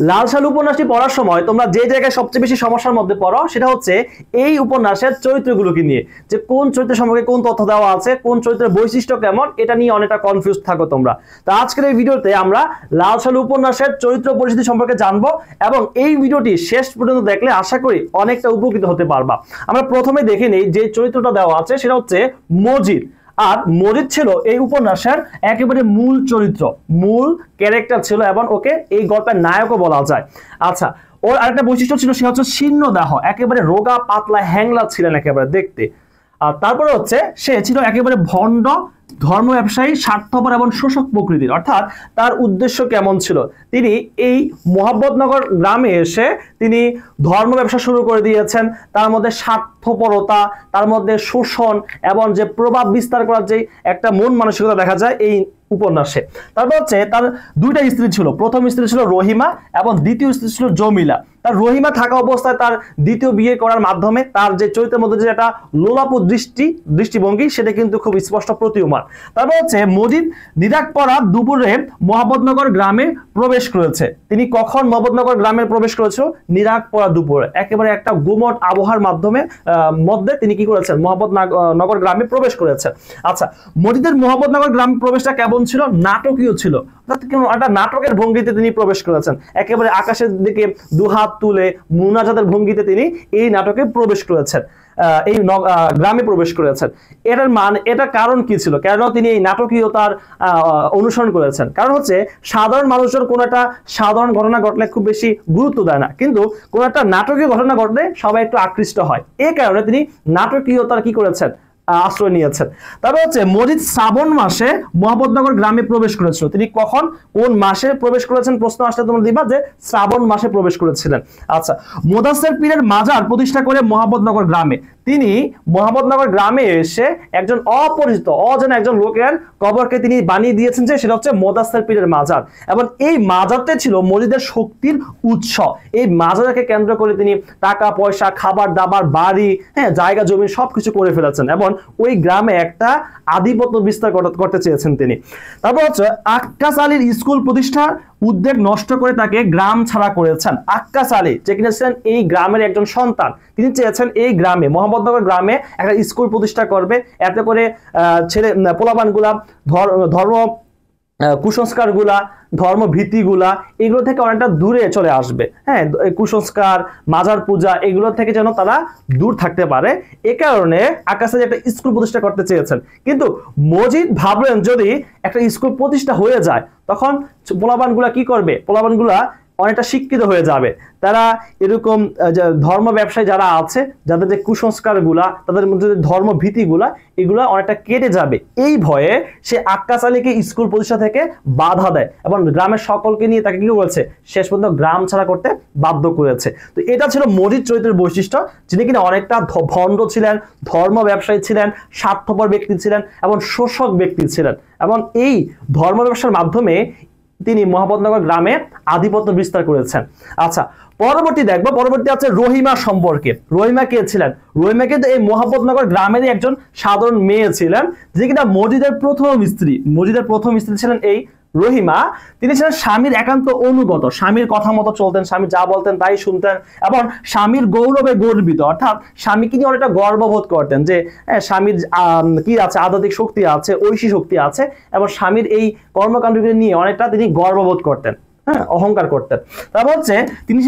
লাল সালু উপন্যাসটি পড়ার সময় তোমরা যে জায়গায় সবচেয়ে বেশি সমস্যার মধ্যে পড়ো সেটা হচ্ছে এই উপন্যাসের চরিত্রগুলোকে নিয়ে, যে কোন চরিত্র সম্পর্কে কোন তথ্য দেওয়া আছে, কোন চরিত্রের বৈশিষ্ট্য কেমন, এটা নিয়ে অনেকটা কনফিউজ থাকো তোমরা। তো আজকের এই ভিডিওতে আমরা লাল সালু উপন্যাসের চরিত্র পরিস্থিতি সম্পর্কে জানবো এবং এই ভিডিওটি শেষ পর্যন্ত দেখলে আশা করি অনেকটা উপকৃত হতে পারবা। আমরা প্রথমে দেখে নেই যে চরিত্রটা দেওয়া আছে সেটা হচ্ছে মজিদ। আর মজিদ ছিল এই উপন্যাসের একেবারে মূল চরিত্র, মূল ক্যারেক্টার ছিল এবং ওকে এই গল্পের নায়কও বলা যায়। আচ্ছা, ওর আরেকটা বৈশিষ্ট্য ছিল, সে হচ্ছে শীর্ণদেহ, একেবারে রোগা পাতলা হ্যাংলা ছিলেন একেবারে দেখতে। আর তারপরে হচ্ছে সে ছিল একেবারে ভণ্ড, ধর্ম ব্যবসায়ী, স্বার্থপর এবং শোষক প্রকৃতির। অর্থাৎ তার উদ্দেশ্য কেমন ছিল, তিনি এই মোহাম্মদনগর গ্রামে এসে তিনি ধর্ম ব্যবসা শুরু করে দিয়েছেন। তার মধ্যে স্বার্থপরতা, তার মধ্যে শোষণ এবং যে প্রভাব বিস্তার করার যে একটা মন মানসিকতা দেখা যায় এই উপন্যাসে। তারপর হচ্ছে তার দুইটা স্ত্রী ছিল, প্রথম স্ত্রী ছিল রহিমা এবং দ্বিতীয় স্ত্রী ছিল জমিলা। তার রহিমা থাকা অবস্থায় তার দ্বিতীয় বিয়ে করার মাধ্যমে তার যে চরিত্রের মধ্যে যে একটা লোলাপ দৃষ্টিভঙ্গি সেটা কিন্তু খুব স্পষ্ট প্রতীয়মান। তারপর হচ্ছে মজিদ নিরাকপরা দুপুরে মোহাম্মদনগর গ্রামে প্রবেশ করেছে। তিনি কখন মোহাম্মদনগর গ্রামে প্রবেশ করেছে? নিরাকপরা দুপুরে, একেবারে একটা গুমট আবহাওয়ার মধ্যে তিনি কি করেছেন? মোহাম্মদনগর গ্রামে প্রবেশ করেছেন। আচ্ছা, মজিদের মোহাম্মদনগর গ্রামে প্রবেশটা কেমন ছিল? নাটকীয় ছিল। একটা নাটকের ভঙ্গিতে তিনি প্রবেশ করেছেন, একেবারে আকাশের দিকে দুহাত তুলে মুনাজাতের ভঙ্গিতে তিনি এই নাটকে প্রবেশ করেছেন, এই গ্রামে প্রবেশ করেছেন। এটা কারণ কি ছিল? কেন তিনি এই নাটকীয়তার অনুসরণ করেছেন? কারণ হচ্ছে সাধারণ মানুষজন কোনো একটা সাধারণ ঘটনা ঘটলে খুব বেশি গুরুত্ব দেয় না, কিন্তু কোনো একটা নাটকীয় ঘটনা ঘটলে সবাই একটু আকৃষ্ট হয়। এই কারণে তিনি নাটকীয়তার কি করেছেন? আশ্রয় নিয়েছেন। তারপর হচ্ছে মজিদ শ্রাবণ মাসে মোহাম্মদনগর গ্রামে প্রবেশ করেছিল। তিনি কখন, কোন মাসে প্রবেশ করেছেন? প্রশ্ন আসলে তোমরা দিবা যে শ্রাবণ মাসে প্রবেশ করেছিলেন। আচ্ছা, মোদাসের পীরের মাজার প্রতিষ্ঠা করে মোহাম্মদনগর গ্রামে, তিনি মোহাম্মদনগর গ্রামে এসে একজন অপরিচিত অজানা একজন লোকের কবরকে তিনি বানিয়ে দিয়েছেন, যে সেটা হচ্ছে মোদাসের পীরের মাজার। এবং এই মাজারতে ছিল মজিদের শক্তির উৎস। এই মাজারকে কেন্দ্র করে তিনি টাকা পয়সা, খাবার দাবার, বাড়ি, জায়গা জমি সবকিছু করে ফেলেছেন এবং ওই গ্রামে একটা আধিপত্য বিস্তার করতে চেয়েছেন তিনি। তারপর হচ্ছে আক্কাস আলীর স্কুল প্রতিষ্ঠার উদ্যোগ নষ্ট করে তাকে গ্রাম ছাড়া করেছেন। আক্কাস আলী, যে কিনা ছিলেন এই গ্রামের একজন সন্তান, তিনি চেয়েছেন এই গ্রামে, মোহাম্মদনগর গ্রামে একটা স্কুল প্রতিষ্ঠা করবে, এতে করে ছেলে পোলাপানগুলা ধর্ম কুসংস্কার গুলা, ধর্মভীতিগুলা এগুলো থেকে অনেকটা দূরে চলে আসবে। কুসংস্কার, মাজার পূজা এগুলো থেকে যেন তারা দূর থাকতে পারে। এ কারণে আকাশে একটা স্কুল প্রতিষ্ঠা করতে চেয়েছেন। কিন্তু মজিদ ভাবলেন যদি একটা স্কুল প্রতিষ্ঠা হয়ে যায় তখন পোলাপানগুলা কি করবে? পোলাপানগুলা অনেকটা শিক্ষিত হয়ে যাবে। তারা এরকম ধর্ম ব্যবসায়ী যারা আছে, যাদের যে কুসংস্কার গুলা, তাদের মধ্যে ধর্ম ভীতিগুলা, এগুলা অনেকটা কেটে যাবে। এই ভয়ে সে আক্কাস আলীকে স্কুল প্রতিষ্ঠা থেকে বাধা দেয় এবং গ্রামের সকলকে নিয়ে তাকে কি করেছে? শেষ পর্যন্ত গ্রাম ছাড়া করতে বাধ্য করেছে। তো এটা ছিল মজিদ চরিত্রের বৈশিষ্ট্য, যিনি কিনা অনেকটা ভণ্ড ছিলেন, ধর্ম ব্যবসায়ী ছিলেন, স্বার্থপর ব্যক্তি ছিলেন এবং শোষক ব্যক্তি ছিলেন। এবং এই ধর্ম ব্যবসার মাধ্যমে তিনি মোহাম্মদনগর গ্রামে আধিপত্য বিস্তার করেছেন। আচ্ছা, পরবর্তী দেখবো, পরবর্তী আছে রহিমা সম্পর্কে। রহিমা কে ছিলেন? রহিমা কিন্তু এই মোহাম্মদনগর গ্রামেরই একজন সাধারণ মেয়ে ছিলেন, যে কিনা মজিদের প্রথম স্ত্রী। মজিদের প্রথম স্ত্রী ছিলেন এই রহিমা। তিনি ছিলেন স্বামীর একান্ত অনুগত, স্বামীর কথা মতো চলতেন, স্বামী যা বলতেন তাই শুনতেন এবং স্বামীর গৌরবে গর্বিত। অর্থাৎ স্বামীকে নিয়ে অনেকটা গর্ববোধ করতেন যে স্বামীর কি আছে, আধ্যাত্মিক শক্তি আছে, ঐশী শক্তি আছে এবং স্বামীর এই কর্মকাণ্ডগুলি নিয়ে অনেকটা তিনি গর্ববোধ করতেন, অহংকার করতেন। তারপর হচ্ছে তিনি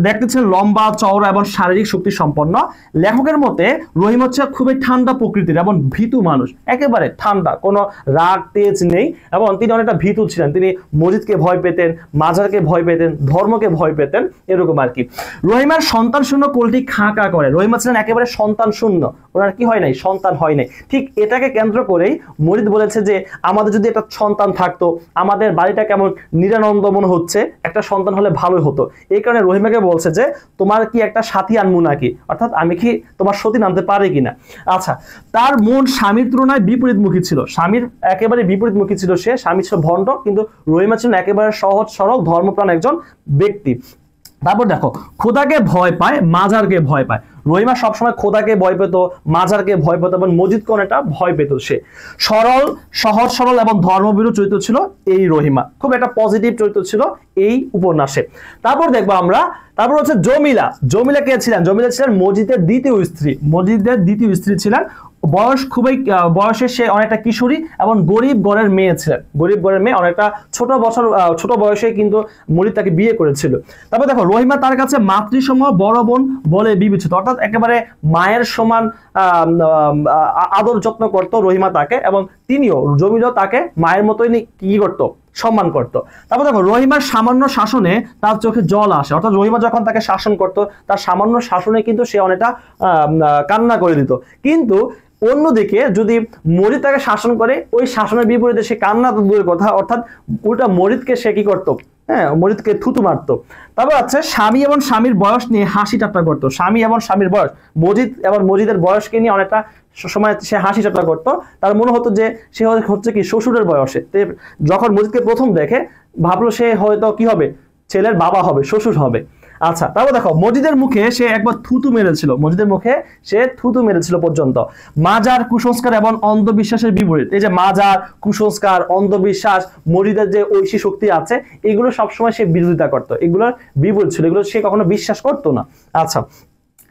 দেখতে ছিলেন লম্বা, চওড়া এবং শারীরিক শক্তি সম্পন্ন। লেখকের মতে রহিম হচ্ছে খুবই ঠান্ডা প্রকৃতির এবং ভীতু মানুষ, একেবারে ঠান্ডা, কোনো রাগ তেজ নেই এবং তিনি অনেকটা ভীতু ছিলেন। তিনি মজিদকে ভয় পেতেন, মাজারকে ভয় পেতেন, ধর্মকে ভয় পেতেন, এরকম আর কি। রহিমার সন্তান শূন্য কোলটি খাঁ করে। রহিমা ছিলেন একেবারে সন্তান শূন্য, ওনার কি হয় নাই? সন্তান হয় নাই। ঠিক এটাকে কেন্দ্র করেই মজিদ বলেছে যে আমাদের যদি একটা সন্তান থাকতো, আমাদের বাড়িটা কেমন নিরানন্দ মনে হচ্ছে, একটা সন্তান হলে ভালো হতো। এই কারণে রহিমাকে বলছে যে তোমার কি একটা সাথী আনবো নাকি, অর্থাৎ আমি কি তোমার সতী নামতে পারি কিনা। আচ্ছা, তার মন স্বামীর তুলনায় বিপরীতমুখী ছিল, স্বামীর একেবারে বিপরীতমুখী ছিল সে। স্বামী ছিল ভণ্ড, কিন্তু রহিমা ছিলেন একেবারে সহজ সরল ধর্মপ্রাণ একজন ব্যক্তি। তারপর দেখো খোদাকে ভয় পায়, মাজারকে ভয় পায়। রহিমা সবসময় খোদাকে ভয় পেত, মাজারকে ভয় পেত এবং মসজিদকে অনেকটা ভয় পেত। সে সরল, সহজ সরল এবং ধর্মভীরু চরিত্র ছিল এই রহিমা, খুব একটা পজিটিভ চরিত্র ছিল এই উপন্যাসে। তারপর দেখবো আমরা, তারপর হচ্ছে জমিলা। জমিলা কে ছিলেন? জমিলা ছিলেন মসজিদের দ্বিতীয় স্ত্রী, মসজিদের দ্বিতীয় স্ত্রী ছিলেন। বয়স খুবই বয়সে সে অনেকটা কিশোরী এবং গরিব ঘরের মেয়ে ছিলেন। গরিব ঘরের মেয়ে, অনেকটা ছোট বয়সে কিন্তু মরিদ তাকে বিয়ে করেছিল। তারপর দেখো রহিমা তার কাছে মাতৃসম বড় বোন বলে বিবেচিত, অর্থাৎ একেবারে মায়ের সমান আদর যত্ন করতো রহিমা তাকে, এবং তিনিও জমিলাও তাকে মায়ের মতোই কি করতো, সম্মান করত। তারপর দেখো রহিমার সামান্য শাসনে তার চোখে জল আসে, অর্থাৎ রহিমা যখন তাকে শাসন করত তার সামান্য শাসনে কিন্তু সে অনেকটা কান্না করে দিত। কিন্তু অন্যদিকে যদি মরিদ তাকে শাসন করে, ওই শাসনের বিপরীতে সে কান্না তো দূরের কথা, অর্থাৎ উল্টা মরিদকে সে কি করতো, হ্যাঁ মরিদকে থুতু মারতো। তারপর আছে স্বামী এবং স্বামীর বয়স নিয়ে হাসি ঠাট্টা করতো। স্বামী এবং স্বামীর বয়স, মসজিদ এবং মসজিদের বয়সকে নিয়ে অনেকটা সময় সে হাসি ঠাট্টা করতো। তার মনে হতো যে সে হচ্ছে কি শ্বশুরের বয়সে। যখন মসজিদকে প্রথম দেখে ভাবলো সে হয়তো কি হবে, ছেলের বাবা হবে, শ্বশুর হবে। আচ্ছা, তারপর দেখো মসজিদের মুখে সে একবার থুতু মেরেছিল, মসজিদের মুখে সে থুতু মেরেছিল পর্যন্ত। মাজার, কুসংস্কার এবং অন্ধবিশ্বাসের বিপরীত। এই যে মাজার, কুসংস্কার, অন্ধবিশ্বাস, মসজিদের যে ঐশী শক্তি আছে, এগুলো সবসময় সে বিরোধিতা করতো, এগুলোর বিপরীত ছিল, এগুলো সে কখনো বিশ্বাস করতো না। আচ্ছা,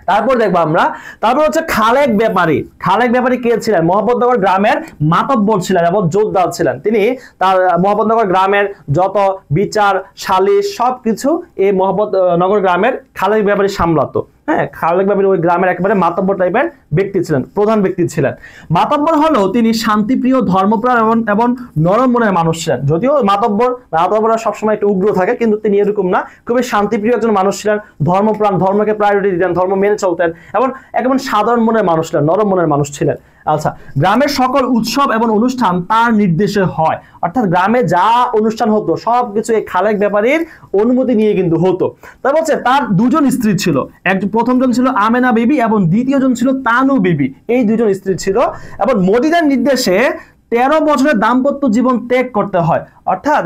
তারপর দেখবো আমরা, তারপর হচ্ছে খালেক ব্যাপারী। খালেক ব্যাপারী কে ছিলেন? মোহাম্মদনগর গ্রামের মাতব্বর ছিলেন এবং যোদ্ধা ছিলেন। তিনি তার মোহাম্মদনগর গ্রামের যত বিচার, সালিশ সবকিছু এই মোহাম্মদনগর গ্রামের খালেক ব্যাপারী সামলাতো। হ্যাঁ, খালেক ব্যাপারী ওই গ্রামের একেবারে মাতব্বর টাইপের ব্যক্তি ছিলেন, প্রধান ব্যক্তি ছিলেন। মাতব্বর হলেও তিনি শান্তিপ্রিয়, ধর্মপ্রাণ এবং নরম মনের মানুষ ছিলেন। যদিও মাতব্বররা সবসময় একটু উগ্র থাকে, কিন্তু তিনি এরকম না, খুবই শান্তিপ্রিয় একজন মানুষ ছিলেন, ধর্মপ্রাণ, ধর্মকে প্রায়োরিটি দিতেন, ধর্ম মেনে চলতেন এবং একেবারে সাধারণ মনের মানুষ ছিলেন, নরম মনের মানুষ ছিলেন। আচ্ছা, গ্রামের সকল উৎসব এবং অনুষ্ঠান তার নির্দেশে হয়, অর্থাৎ গ্রামে যা অনুষ্ঠান হতো সবকিছু এই খালেক ব্যাপারীর অনুমতি নিয়ে কিন্তু হতো। তারপর হচ্ছে তার দুজন স্ত্রী ছিল, প্রথমজন ছিল আমেনা বিবি এবং দ্বিতীয়জন ছিল তানু বিবি। এই দুজন স্ত্রী ছিল এবং মসজিদের নির্দেশে 13 বছরের দাম্পত্য জীবন ত্যাগ করতে হয়। অর্থাৎ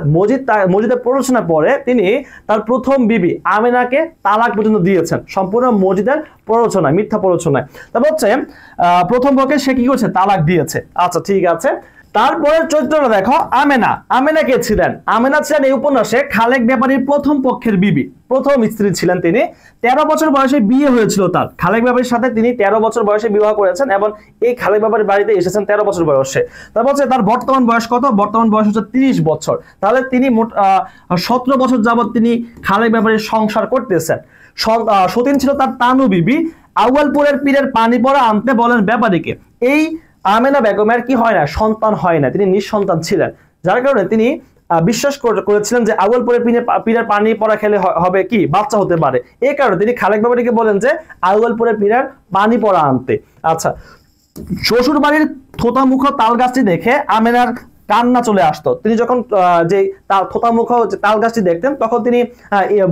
মসজিদের প্ররোচনার পরে তিনি তার প্রথম বিবি আমেনাকে তালাক পর্যন্ত দিয়েছেন, সম্পূর্ণ মসজিদের প্ররোচনায়, মিথ্যা প্ররোচনায়। তারপর হচ্ছে প্রথম বউকে সে কি করছে, তালাক দিয়েছে। আচ্ছা, ঠিক আছে। তারপরের চরিত্রটা দেখো, আমেনা। আমেনা কে ছিলেন? আমেনা ছিলেন এই উপন্যাসে খালেক ব্যাপারীর প্রথম পক্ষের বিবি, প্রথম স্ত্রী ছিলেন তিনি। 13 বছর বয়সে বিয়ে হয়েছিল তার। খালেক ব্যাপারীর সাথে তিনি 13 বছর বয়সে বিবাহ করেছেন এবং এই খালেক ব্যাপারীর বাড়িতে এসেছেন 13 বছর বয়সে। তারপর হচ্ছে তার বর্তমান বয়স কত? বর্তমান বয়স হচ্ছে 30 বছর। তাহলে তিনি 17 বছর যাবত তিনি খালেক ব্যাপারীর সংসার করতেছেন। সতীন ছিল তার তানু বিবি। আউয়ালপুরের পীরের পানি পড়া আনতে বলেন ব্যাপারীকে। এই আমেনা বেগমের কি হয় না, সন্তান হয় না, তিনি নিঃসন্তান ছিলেন, যার কারণে তিনি বিশ্বাস করেছিলেন যে আউয়ালপুরের পীরের পানি পড়া খেলে হবে কি, বাচ্চা হতে পারে। এই কারণে তিনি খালেক ব্যাপারীকে বলেন যে আউয়ালপুরের পীরের পানি পড়া আনতে। আচ্ছা, শ্বশুর বাড়ির থোতামুখ তাল গাছটি দেখে আমেনার কান্না চলে আসতো। তিনি যখন যে থোতামুখ তাল গাছটি দেখতেন তখন তিনি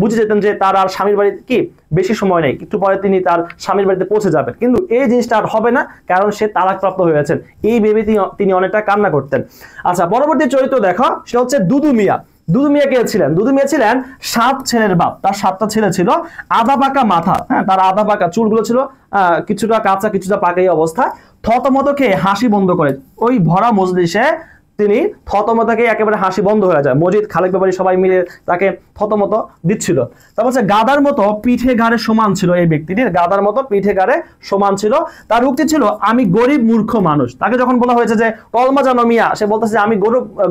বুঝে যেতেন যে তার আর স্বামীর বাড়িতে কি বেশি সময় নেই, একটু পরে তিনি তার স্বামীর বাড়িতে পৌঁছে যাবেন। কিন্তু এই জিনিসটা আর হবে না, কারণ সে তালাকপ্রাপ্ত হয়েছেন। এই ভেবে তিনি অনেকটা কান্না করতেন। আচ্ছা, পরবর্তী চরিত্র দেখো, সেটা হচ্ছে দুদু মিয়া। দুদু মিয়া কে ছিলেন? দুদু মিয়া ছিলেন 7 ছেলের বাপ। তার 7টা ছেলে ছিল, আধা পাকা মাথা, হ্যাঁ তার আধা পাকা চুলগুলো ছিল কিছুটা কাঁচা কিছুটা পাকা এই অবস্থায়। থতমত খেয়ে হাসি বন্ধ করে, ওই ভরা মজলিসে তিনি থতমতকে একেবারে হাসি বন্ধ হয়ে যায়। মসজিদ, খালেক ব্যাপারী সবাই মিলে তাকে থতমত দিচ্ছিল। তারপর হচ্ছে গাদার মতো পিঠে ঘাড়ে সমান ছিল এই ব্যক্তিটির, গাদার মতো পিঠে ঘাড়ে সমান ছিল। তার উক্তি ছিল, আমি গরিব মূর্খ মানুষ। তাকে যখন বলা হয়েছে যে কলমা জানো মিয়া, সে বলতেছে আমি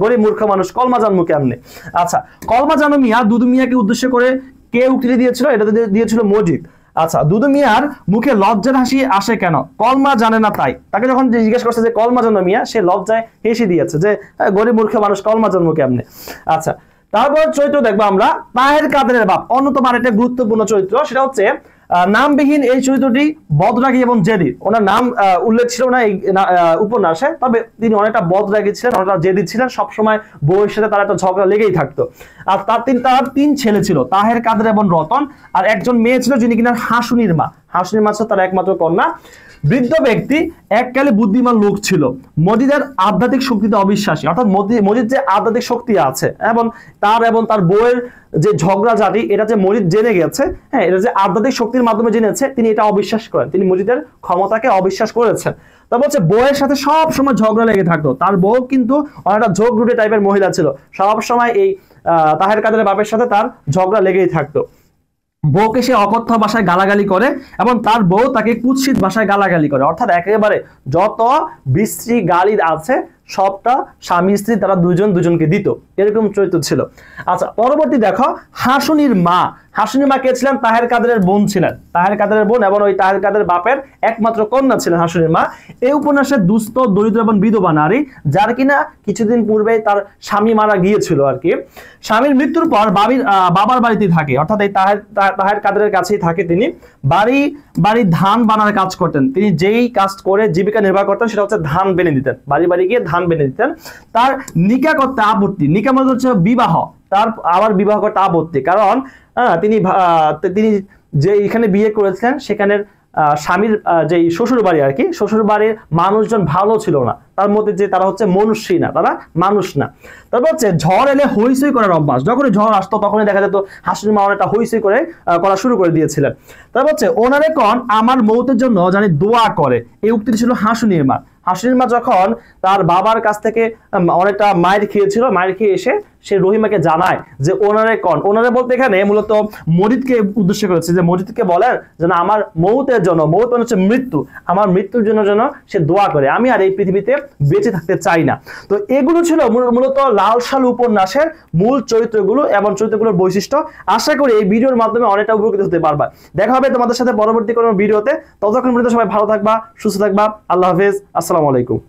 গরিব মূর্খ মানুষ, কলমা জানমু কেমনে। আচ্ছা, কলমা জানো মিয়া দুদু মিয়াকে উদ্দেশ্য করে কে উক্তি দিয়েছিল? এটা দিয়েছিল মসজিদ। আচ্ছা, দুদু মিয়ার মুখে লজ্জার হাসি আসে কেন? কলমা জানে না তাই। তাকে যখন জিজ্ঞেস করছে যে কলমা জানো মিয়া, সে লজ্জায় হেসে দিয়েছে যে গরিব মূর্খ মানুষ, কলমা জন্ম কেমনে। আচ্ছা, তারপর চরিত্র দেখবো আমরা, তাহের কাদেরের বাপ। অন্যতম আরেকটা গুরুত্বপূর্ণ চরিত্র, সেটা হচ্ছে নামবিহীন এই চরিত্রটি বদরাগী এবং জেদি। ওনার নাম উল্লেখ ছিল না এই উপন্যাসে, তবে তিনি অনেকটা বদরাগী ছিলেন, অনেকটা জেদি ছিলেন, সবসময় বউয়ের সাথে তার একটা ঝগড়া লেগেই থাকতো। আর তার 3 ছেলে ছিল, তাহের, কাদের এবং রতন। আর একজন মেয়ে ছিল যিনি কিনা হাসুনির মা। হাসুনির মা ছিল তার একমাত্র কন্যা। বৃদ্ধ ব্যক্তি এককালে বুদ্ধিমান লোক ছিল, মজিদের আধ্যাত্মিক শক্তিতে অবিশ্বাসী, অর্থাৎ মজিদ যে আধ্যাত্মিক শক্তি আছে এবং তার বউয়ের যে ঝগড়াঝাটি এটা যে মজিদ জেনে গেছে, হ্যাঁ, এটা যে আধ্যাত্মিক শক্তির মাধ্যমে জেনেছে, তিনি এটা অবিশ্বাস করেন, তিনি মজিদের ক্ষমতাকে অবিশ্বাস করেছেন। তারপর হচ্ছে বউয়ের সাথে সব সময় ঝগড়া লেগে থাকতো। তার বউ কিন্তু অনেকটা ঝগড়ুটে টাইপের মহিলা ছিল, সব সময় এই তাহের কাদের বাপের সাথে তার ঝগড়া লেগেই থাকতো। বউকে সে অকথ্য ভাষায় গালাগালি করে এবং তার বউ তাকে কুৎসিত ভাষায় গালাগালি করে, অর্থাৎ একেবারে যত বিশ্রী গালি আছে সবটা স্বামী স্ত্রী তারা দুজনকে দিত, এরকম চরিত্র ছিল। আচ্ছা, পরবর্তী দেখো হাসুনির মা। হাসুনির মা কে ছিলেন? তাহের কাদেরের বোন ছিলেন, তাহের কাদেরের বোন এবং ওই তাহের কাদের বাপের একমাত্র কন্যা ছিলেন হাসুনির মা। এই উপন্যাসে দুস্থ, দরিদ্র এবং বিধবা নারী, যার কিনা কিছুদিন পূর্বে তার স্বামী মারা গিয়েছিল আর কি। স্বামীর মৃত্যুর পর বাবার বাড়িতে থাকে, অর্থাৎ এই তাহের কাদেরের কাছেই থাকে তিনি। বাড়ি ধান বানার কাজ করতেন, তিনি যেই কাজ করে জীবিকা নির্বাহ করতেন সেটা হচ্ছে ধান বেনে দিতেন, বাড়ি গিয়ে ধান বেনে দিতেন। তার নিকা করতে আপত্তি, নিকা মানে হচ্ছে বিবাহ, তার আবার বিবাহ করতে আপত্তি, কারণ তিনি যে এখানে বিয়ে করেছিলেন সেখানের স্বামীর যে শ্বশুর বাড়ি আর কি, শ্বশুর বাড়ির মানুষজন ভালো ছিল না, তার মধ্যে যে তারা হচ্ছে মনুষ্যই না, তারা মানুষ না। তারপর হচ্ছে ঝড় এলে হইচই করার অভ্যাস, যখনই ঝড় আসতো তখনই দেখা যেত হাসুনির মা অনেকটা হইচই করা শুরু করে দিয়েছিলেন। তারপর হচ্ছে ওনারে কন আমার মৌতের জন্য জানি দোয়া করে, এই উক্তিটি ছিল হাসুনির মা। হাসুনির মা যখন তার বাবার কাছ থেকে অনেকটা মায়ের খেয়েছিল, মায়ের খেয়ে এসে সে রহিমাকে জানায় যে ওনারে বলতে এখানে মূলত মজিদকে উদ্দেশ্য করেছে, যে মজিদকে বলেন যেন আমার মৌতের জন্য, মৌত মানে হচ্ছে মৃত্যু, আমার মৃত্যুর জন্য যেন সে দোয়া করে, আমি আর এই পৃথিবীতে বেঁচে থাকতে চাই না। তো এগুলো ছিল মূলত লাল সালু উপন্যাসের মূল চরিত্রগুলো এবং চরিত্রগুলোর বৈশিষ্ট্য। আশা করি এই ভিডিওর মাধ্যমে অনেকটা উপকৃত হতে পারবা। দেখা হবে তোমাদের সাথে পরবর্তী কোনো ভিডিওতে, ততক্ষণ পর্যন্ত সবাই ভালো থাকবা, সুস্থ থাকবা। আল্লাহ হাফেজ, আসসালামু আলাইকুম।